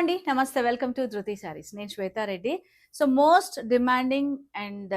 అండి. నమస్తే. Welcome to ధృతి శారీస్. నేను Shweta Reddy. So, most demanding and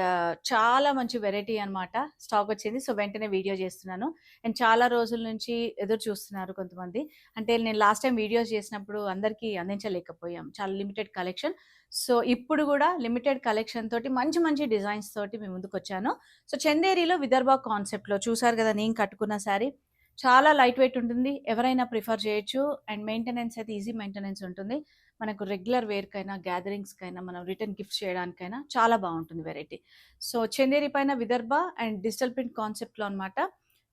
చాలా మంచి వెరైటీ అనమాట. స్టాక్ వచ్చింది. సో, వెంటనే వీడియో చేస్తున్నాను. అండ్ చాలా రోజుల నుంచి ఎదురు చూస్తున్నారు కొంతమంది. అంటే నేను లాస్ట్ టైమ్ వీడియోస్ చేసినప్పుడు అందరికీ అందించలేకపోయాం. చాలా లిమిటెడ్ కలెక్షన్. సో, ఇప్పుడు కూడా లిమిటెడ్ కలెక్షన్ తోటి మంచి మంచి డిజైన్స్ తోటి మీ ముందుకొచ్చాను. సో, చందేరిలో విదర్భ కాన్సెప్ట్‌లో చూసారు కదా నేను కట్టుకున్న శారీ. చాలా లైట్ వెయిట్ ఉంటుంది. ఎవరైనా ప్రిఫర్ చేయొచ్చు. అండ్ మెయింటెనెన్స్ అయితే ఈజీ మెయింటెనెన్స్ ఉంటుంది. మనకు రెగ్యులర్ వేర్‌కైనా, గ్యాదరింగ్స్‌కైనా, మనం రిటర్న్ గిఫ్ట్స్ చేయడానికైనా చాలా బావుంటుంది వెరైటీ. సో, చందేరి పైన విదర్భ అండ్ డిజిటల్ ప్రింట్ కాన్సెప్ట్‌లో అనమాట.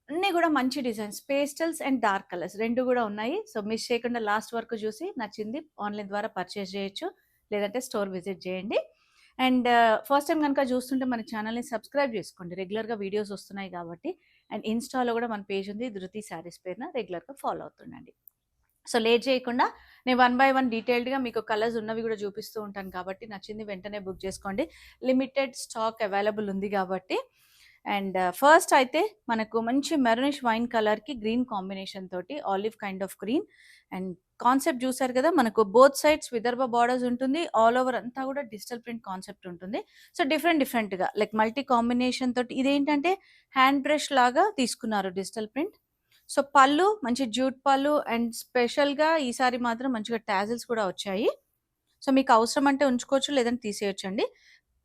అన్నీ గూడా మంచి designs. Pastels and dark colours 2 గూడా ఉన్నాయి. సో, మిస్ చేయకుండా లాస్ట్ వరకు చూసి నచ్చింది ఆన్‌లైన్ ద్వారా పర్చేస్ చేయొచ్చు. లేదంటే స్టోర్ విజిట్ చేయండి. అండ్ ఫస్ట్ టైమ్ గనుక చూస్తుంటే మన ఛానల్‌ని సబ్స్క్రైబ్ చేసుకోండి. రెగ్యులర్‌గా వీడియోస్ వస్తున్నాయి కాబట్టి. అండ్ ఇన్‌స్టాలో గూడా మన పేజ్ ఉంది. ధృతి శారీస్ పేరున రెగ్యులర్‌గా ఫాలో అవుతుండండి. సో, లేట్ చేయకుండా నేను వన్ బై వన్ డీటెయిల్డ్‌గా మీకు కలర్స్ ఉన్నవి గూడా చూపిస్తూ ఉంటాను కాబట్టి నచ్చింది వెంటనే బుక్ చేసుకోండి. లిమిటెడ్ స్టాక్ అవైలబుల్ ఉంది గాబట్టి. అండ్ ఫస్ట్ అయితే మనకు మంచి మెరూనిష్ వైన్ కలర్‌కి గ్రీన్ కాంబినేషన్ తోటి olive kind of green and concept చూసారు కదా! మనకు బోత్ సైడ్స్ విదర్భ బోర్డర్స్ ఉంటుంది. ఆల్ ఓవర్ అంతా గూడా డిజిటల్ ప్రింట్ కాన్సెప్ట్ ఉంటుంది. సో, డిఫరెంట్‌గా లైక్ మల్టీ కాంబినేషన్ తోటి ఇదేంటంటే హ్యాండ్ బ్రష్ లాగా తీసుకున్నారు డిజిటల్ ప్రింట్. సో, పళ్ళు మంచి జ్యూట్ పళ్ళు అండ్ స్పెషల్‌గా ఈసారి మాత్రం మంచిగా టాజిల్స్ కూడా వచ్చాయి. సో, మీకు అవసరం అంటే ఉంచుకోవచ్చు. లేదంటే తీసేయొచ్చండి.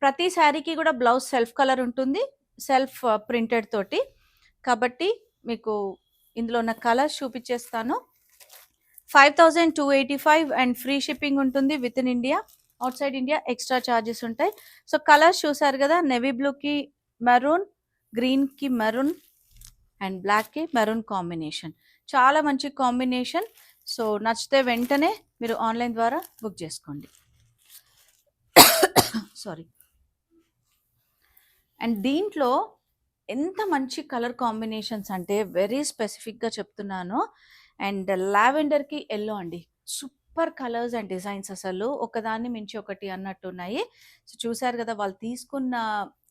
ప్రతి శారీకి కూడా బ్లౌజ్ సెల్ఫ్ కలర్ ఉంటుంది. సెల్ఫ్ ప్రింటెడ్ తోటి. కాబట్టి మీకు ఇందులో ఉన్న కలర్స్ చూపిచ్చేస్తాను. 5285 అండ్ ఫ్రీ షిప్పింగ్ ఉంటుంది within India. Outside India extra charges ఉంటాయి. సో, కలర్స్ చూసారు గదా! నేవీ బ్లూకి మెరూన్, గ్రీన్‌కి మెరూన్ అండ్ బ్లాక్‌కి మెరూన్ కాంబినేషన్. చాలా మంచి కాంబినేషన్. సో, నచ్చితే వెంటనే మీరు ఆన్‌లైన్ ద్వారా బుక్ చేసుకోండి. సారీ. అండ్ దీంట్లో ఎంత మంచి కలర్ కాంబినేషన్స్ అంటే వెరీ స్పెసిఫిక్‌గా చెప్తున్నాను. అండ్ లావెండర్‌కి యెల్లో అండి. సూపర్ కలర్స్ అండ్ డిజైన్స్ అసలు ఒకదాన్ని మించి ఒకటి అన్నట్టున్నాయి. సో, చూసారు గదా! వాళ్ళు తీసుకున్న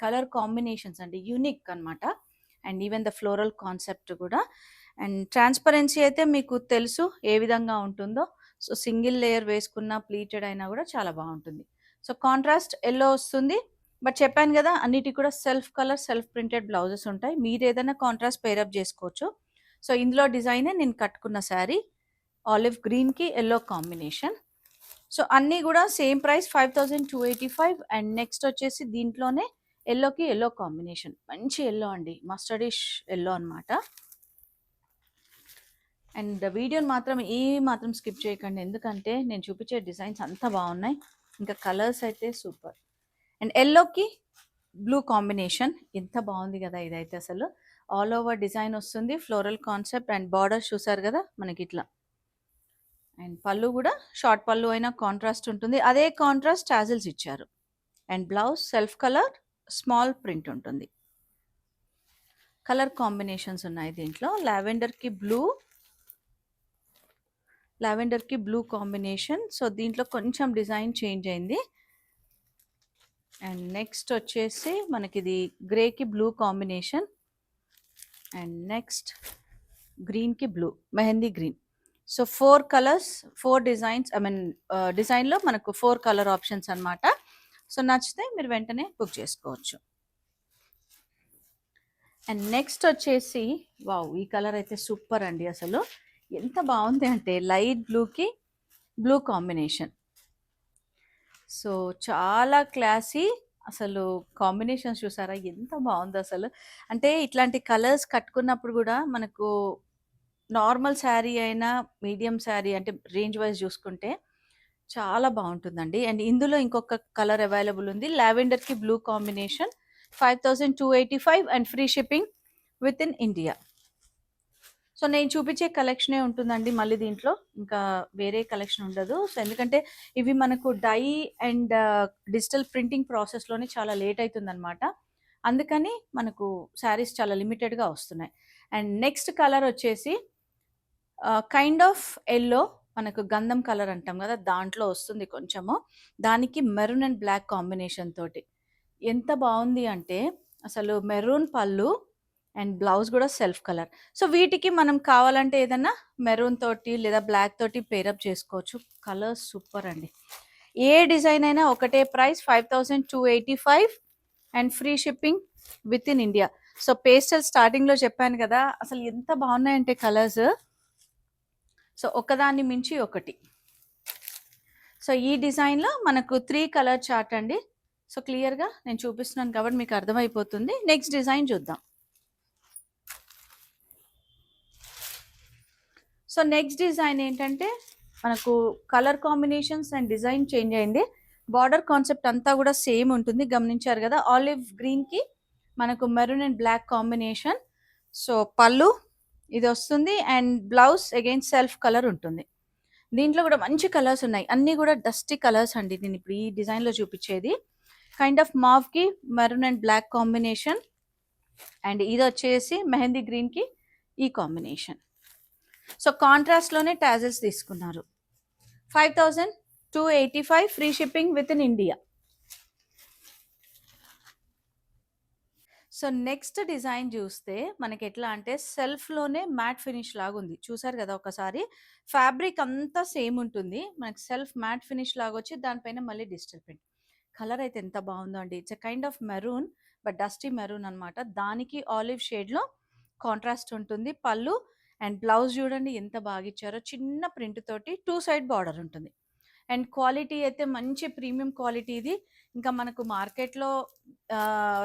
కలర్ కాంబినేషన్స్ అండి యూనిక్ అనమాట. And even the floral concept గూడా. అండ్ ట్రాన్స్‌పరెన్సీ అయితే మీకు తెలుసు ఏ విధంగా ఉంటుందో. సో, సింగిల్ లేయర్ వేసుకున్న ప్లీటెడ్ అయినా గూడా చాలా బావుంటుంది. సో, కాంట్రాస్ట్ యెల్లో వస్తుంది. బట్ చెప్పాను గదా! అన్నిటికి కూడా self colour, self printed blouses ఉంటాయి. మీరేదైనా కాంట్రాస్ట్ పెయిరప్ జేసుకోవచ్చు. సో, ఇందులో డిజైనే నేను కట్టుకున్న శారీ. ఆలివ్ గ్రీన్‌కి యెల్లో కాంబినేషన్. సో, అన్నీ గూడా సేమ్ ప్రైస్ 5285 అండ్ నెక్స్ట్ వచ్చేసి దీంట్లోనే యెల్లోకి యెల్లో కాంబినేషన్. మంచి యెల్లో అండి. మస్టర్డిష్ యెల్లో అనమాట. అండ్ వీడియోని మాత్రం మాత్రం స్కిప్ చేయకండి. ఎందుకంటే నేను చూపించే డిజైన్స్ అంత బాగున్నాయి. ఇంకా కలర్స్ అయితే సూపర్. అండ్ యెల్లోకి బ్లూ కాంబినేషన్ ఎంత బాగుంది కదా ఇదైతే అసలు. ఆల్ ఓవర్ డిజైన్ వస్తుంది. ఫ్లోరల్ కాన్సెప్ట్ అండ్ బార్డర్ చూసారు కదా మనకి ఇట్లా. అండ్ పళ్ళు కూడా షార్ట్ పళ్ళు అయినా కాంట్రాస్ట్ ఉంటుంది. అదే కాంట్రాస్ట్ టాజిల్స్ ఇచ్చారు. And blouse self colour small print ఉంటుంది. కలర్ కాంబినేషన్స్ ఉన్నాయి దీంట్లో. లావెండర్‌కి బ్లూ కాంబినేషన్. సో, దీంట్లో కొంచెం డిజైన్ చేంజ్ అయింది. అండ్ నెక్స్ట్ వచ్చేసి మనకిది గ్రేకి బ్లూ కాంబినేషన్. అండ్ నెక్స్ట్ గ్రీన్‌కి blue, mehndi green. So, 4 colours, 4 designs డిజైన్‌లో మనకు 4 కలర్ ఆప్షన్స్ అనమాట. సో, నచ్చితే మీరు వెంటనే బుక్ చేసుకోవచ్చు. అండ్ నెక్స్ట్ వచ్చేసి వావ్! ఈ కలర్ అయితే సూపర్ అండి అసలు. ఎంత బాగుంది అంటే లైట్ బ్లూకి బ్లూ కాంబినేషన్. సో, చాలా క్లాసీ. అసలు కాంబినేషన్స్ చూసారా ఎంత బాగుందో అసలు. అంటే ఇట్లాంటి కలర్స్ కట్టుకున్నప్పుడు గూడా మనకు నార్మల్ శారీ అయినా, మీడియం శారీ అంటే రేంజ్ వైస్ చూసుకుంటే చాలా బావుంటుందండి. అండ్ ఇందులో ఇంకొక కలర్ అవైలబుల్ ఉంది. లావెండర్‌కి blue combination 5285 and free shipping within India. So, నేను చూపించే కలెక్షనే ఉంటుందండి మళ్ళీ దీంట్లో. ఇంకా వేరే కలెక్షన్ ఉండదు. సో, ఎందుకంటే ఇవి మనకు డై అండ్ డిజిటల్ ప్రింటింగ్ ప్రాసెస్‌లోనే చాలా లేట్ అయితుందనమాట. అందుకని మనకు శారీస్ చాలా లిమిటెడ్‌గా వస్తున్నాయి. అండ్ నెక్స్ట్ కలర్ వచ్చేసి కైండ్ ఆఫ్ యెల్లో, మనకు గంధం కలర్ అంటాం గదా! దాంట్లో వస్తుంది కొంచెము. దానికి మెరూన్ అండ్ బ్లాక్ కాంబినేషన్ తోటి. ఎంత బావుంది అంటే అసలు మెరూన్ పళ్ళు అండ్ బ్లౌజ్ కూడా సెల్ఫ్ కలర్. సో వీటికి మనం కావాలంటే ఏదన్నా మెరూన్ తోటి లేదా బ్లాక్ తోటి పేరప్ చేసుకోవచ్చు. కలర్స్ సూపర్ అండి. ఏ డిజైన్ అయినా ఒకటే price 5285 and free shipping with in India. So pastel స్టార్టింగ్లో చెప్పాను కదా, అసలు ఎంత బాగున్నాయంటే కలర్స్. సో ఒకదాన్ని మించి ఒకటి. సో ఈ డిజైన్లో మనకు 3 కలర్ చార్ట్ అండి. సో క్లియర్గా నేను చూపిస్తున్నాను కాబట్టి మీకు అర్థమైపోతుంది. నెక్స్ట్ డిజైన్ చూద్దాం. సో నెక్స్ట్ డిజైన్ ఏంటంటే మనకు colour combinations and design change అయింది. బార్డర్ కాన్సెప్ట్ అంతా కూడా సేమ్ ఉంటుంది, గమనించారు కదా. ఆలివ్ గ్రీన్కి మనకు maroon and black combination. So పళ్ళు ఇది వస్తుంది and blouse again self colour ఉంటుంది. దీంట్లో కూడా మంచి కలర్స్ ఉన్నాయి, అన్నీ కూడా డస్టీ కలర్స్ అండి. నేను ఇప్పుడు ఈ డిజైన్లో చూపించేది కైండ్ ఆఫ్ మావ్కి maroon and black combination, and ఇది వచ్చేసి మెహందీ గ్రీన్కి ఈ కాంబినేషన్. సో కాంట్రాస్ట్లోనే టాజల్స్ తీసుకున్నారు. 5285 free shipping with in India. So next design చూస్తే మనకి ఎట్లా అంటే సెల్ఫ్లోనే మ్యాట్ ఫినిష్ లాగా ఉంది. చూసారు కదా ఒకసారి, ఫ్యాబ్రిక్ అంతా సేమ్ ఉంటుంది, మనకి సెల్ఫ్ మ్యాట్ ఫినిష్ లాగా వచ్చి దానిపైన మళ్ళీ డిజిటల్ ప్రింట్. కలర్ అయితే ఎంత బాగుందో అండి. It's a kind of maroon, but dusty maroon అనమాట. దానికి ఆలివ్ షేడ్లో కాంట్రాస్ట్ ఉంటుంది. పళ్ళు అండ్ బ్లౌజ్ చూడండి ఎంత బాగా ఇచ్చారో, చిన్న ప్రింట్ తోటి 2 సైడ్ బార్డర్ ఉంటుంది. అండ్ క్వాలిటీ అయితే మంచి ప్రీమియం క్వాలిటీ ఇది. ఇంకా మనకు మార్కెట్లో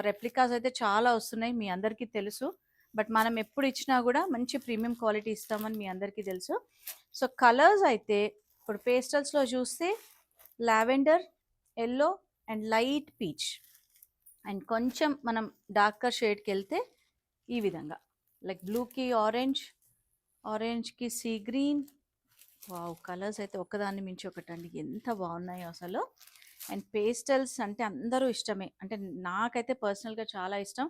రెప్లికాస్ అయితే చాలా వస్తున్నాయి, మీ అందరికీ తెలుసు. బట్ మనం ఎప్పుడు ఇచ్చినా కూడా మంచి ప్రీమియం క్వాలిటీ ఇస్తామని మీ అందరికీ తెలుసు. సో కలర్స్ అయితే ఇప్పుడు పేస్టల్స్లో చూస్తే lavender, yellow and light peach, and కొంచెం మనం డార్కర్ షేడ్కి వెళ్తే ఈ విధంగా లైక్ బ్లూకి ఆరెంజ్, ఆరెంజ్కి సీ గ్రీన్. వావ్, కలర్స్ అయితే ఒకదాన్ని మించి ఒకటండి, ఎంత బాగున్నాయో అసలు. అండ్ పేస్టల్స్ అంటే అందరూ ఇష్టమే, అంటే నాకైతే పర్సనల్గా చాలా ఇష్టం.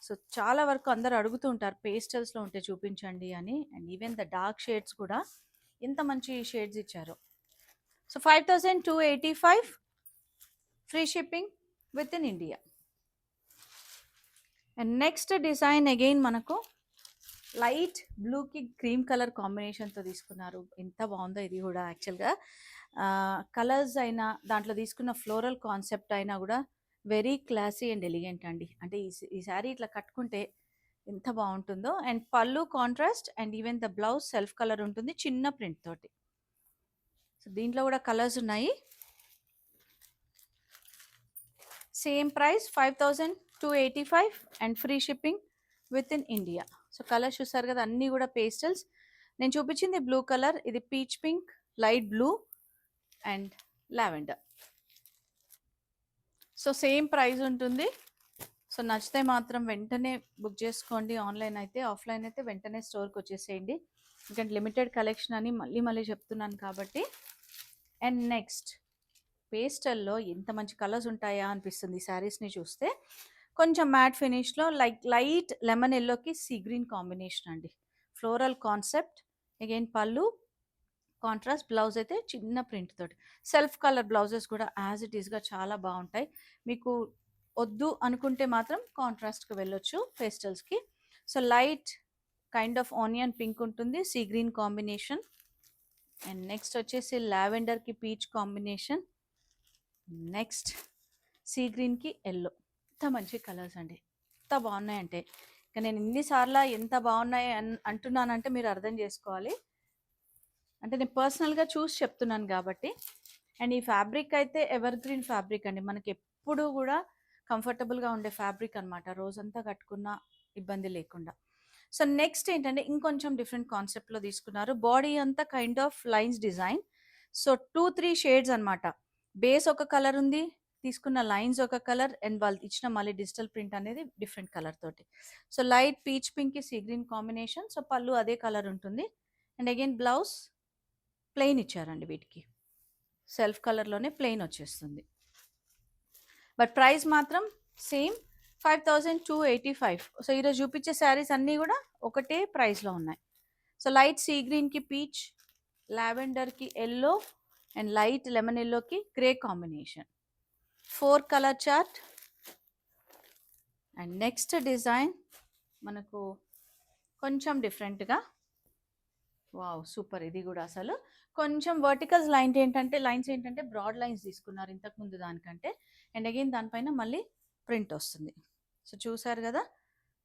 సో చాలా వరకు అందరూ అడుగుతూ ఉంటారు పేస్టల్స్లో ఉంటే చూపించండి అని. And even the dark shades కూడా ఎంత మంచి షేడ్స్ ఇచ్చారు. So 5285 free shipping with in India. And next design again మనకు లైట్ బ్లూకి క్రీమ్ కలర్ కాంబినేషన్తో తీసుకున్నారు. ఎంత బాగుందో ఇది కూడా. యాక్చువల్గా కలర్స్ అయినా దాంట్లో తీసుకున్న ఫ్లోరల్ కాన్సెప్ట్ అయినా కూడా వెరీ క్లాసీ అండ్ ఎలిగెంట్ అండి. అంటే ఈ శారీ ఇట్లా కట్టుకుంటే ఎంత బాగుంటుందో. అండ్ పళ్ళు contrast and even the blouse self colour ఉంటుంది చిన్న ప్రింట్ తోటి. సో దీంట్లో కూడా కలర్స్ ఉన్నాయి. Same price 5285 and free shipping with in India. So colours చూసారు కదా, అన్నీ కూడా పేస్టల్స్. నేను చూపించింది బ్లూ కలర్, ఇది peach pink, light blue and lavender. So same price ఉంటుంది. సో నచ్చితే మాత్రం వెంటనే బుక్ చేసుకోండి. ఆన్లైన్ అయితే, ఆఫ్లైన్ అయితే వెంటనే స్టోర్కి వచ్చేసేయండి. ఎందుకంటే లిమిటెడ్ కలెక్షన్ అని మళ్ళీ చెప్తున్నాను కాబట్టి. అండ్ నెక్స్ట్ పేస్టల్లో ఎంత మంచి కలర్స్ ఉంటాయా అనిపిస్తుంది ఈ శారీస్ని చూస్తే. కొంచెం మ్యాట్ ఫినిష్లో లైట్ లెమన్ ఎల్లోకి సీ గ్రీన్ కాంబినేషన్ అండి. ఫ్లోరల్ కాన్సెప్ట్, అగైన్ పళ్ళు కాంట్రాస్ట్, బ్లౌజ్ అయితే చిన్న ప్రింట్ తోటి. సెల్ఫ్ కలర్ బ్లౌజెస్ కూడా యాజ్ ఇట్ ఈస్గా చాలా బాగుంటాయి. మీకు వద్దు అనుకుంటే మాత్రం కాంట్రాస్ట్కి వెళ్ళొచ్చు పేస్టల్స్కి. So light kind of onion pink ఉంటుంది, sea green combination. And next వచ్చేసి లావెండర్కి పీచ్ కాంబినేషన్, నెక్స్ట్ సీ గ్రీన్కి ఎల్లో. ఎంత మంచి కలర్స్ అండి, ఎంత బాగున్నాయంటే. ఇంకా నేను ఇన్నిసార్లు ఎంత బాగున్నాయి అంటున్నానంటే మీరు అర్థం చేసుకోవాలి. అంటే నేను పర్సనల్గా చూసి చెప్తున్నాను కాబట్టి. అండ్ ఈ ఫ్యాబ్రిక్ అయితే ఎవర్ గ్రీన్ ఫ్యాబ్రిక్ అండి, మనకి ఎప్పుడు కూడా కంఫర్టబుల్గా ఉండే ఫ్యాబ్రిక్ అనమాట, రోజంతా కట్టుకున్న ఇబ్బంది లేకుండా. సో నెక్స్ట్ ఏంటంటే ఇంకొంచెం డిఫరెంట్ కాన్సెప్ట్లో తీసుకున్నారు. బాడీ అంతా kind of lines design. So 2-3 shades అనమాట. బేస్ ఒక కలర్ ఉంది, తీసుకున్న లైన్స్ ఒక కలర్, అండ్ వాళ్ళు ఇచ్చిన మళ్ళీ డిజిటల్ ప్రింట్ అనేది డిఫరెంట్ కలర్ తోటి. సో లైట్ పీచ్ పింక్కి సీ గ్రీన్ కాంబినేషన్. సో పళ్ళు అదే కలర్ ఉంటుంది. అండ్ అగైన్ బ్లౌజ్ ప్లెయిన్ ఇచ్చారండి, వీటికి సెల్ఫ్ కలర్లోనే ప్లెయిన్ వచ్చేస్తుంది. బట్ ప్రైస్ మాత్రం సేమ్ 5285. సో ఈరోజు చూపించే శారీస్ అన్నీ కూడా ఒకటే ప్రైస్లో ఉన్నాయి. సో లైట్ సీ గ్రీన్కి పీచ్, లావెండర్కి ఎల్లో అండ్ లైట్ లెమన్ ఎల్లోకి grey combination. 4 colour chart. And next design మనకు కొంచెం డిఫరెంట్గా. వావ్! సూపర్. ఇది గూడా అసలు కొంచెం వర్టికల్స్ లైన్స్ ఏంటంటే బ్రాడ్ లైన్స్ తీసుకున్నారు ఇంతకుముందు దానికంటే. అండ్ అగైన్ దానిపైన మళ్ళీ ప్రింట్ వస్తుంది. సో చూసారు గదా!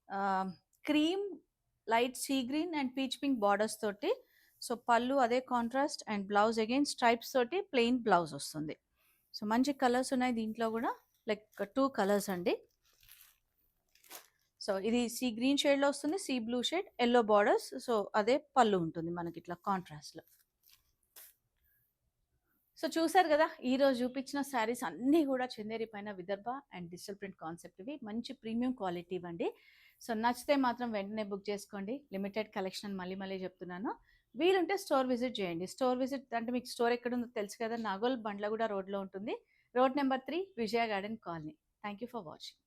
ఆహ్, cream, light sea green and peach pink borders తోటి. సో పళ్ళు అదే contrast and blouse again stripes తోటి ప్లెయిన్ బ్లౌజ్ వస్తుంది. సో మంచి కలర్స్ ఉన్నాయి దీంట్లో గూడా. లైక్ 2 కలర్స్ అండి. సో ఇది సీ గ్రీన్ షేడ్‌లో వస్తుంది. Sea blue shade, yellow borders. So అదే పళ్ళు ఉంటుంది మనకిట్లా కాంట్రాస్ట్‌లో. సో చూసారు గదా! ఈరోజు చూపించిన శారీస్ అన్నీ గూడా చందేరి పైన విదర్భ అండ్ డిజిటల్ ప్రింట్ కాన్సెప్ట్‌వి. మంచి ప్రీమియం క్వాలిటీవండి. సో నచ్చితే మాత్రం వెంటనే బుక్ చేసుకోండి. లిమిటెడ్ కలెక్షన్ అని మళ్ళీ మళ్ళీ చెప్తున్నాను. వీలుంటే స్టోర్ విజిట్ చేయండి. స్టోర్ విజిట్ అంటే మీకు స్టోర్ ఎక్కడుందో తెలుసు కదా! నాగోల్ బండ్లగూడ రోడ్‌లో ఉంటుంది. Road number 3 Vijaya garden colony. Thank you for watching.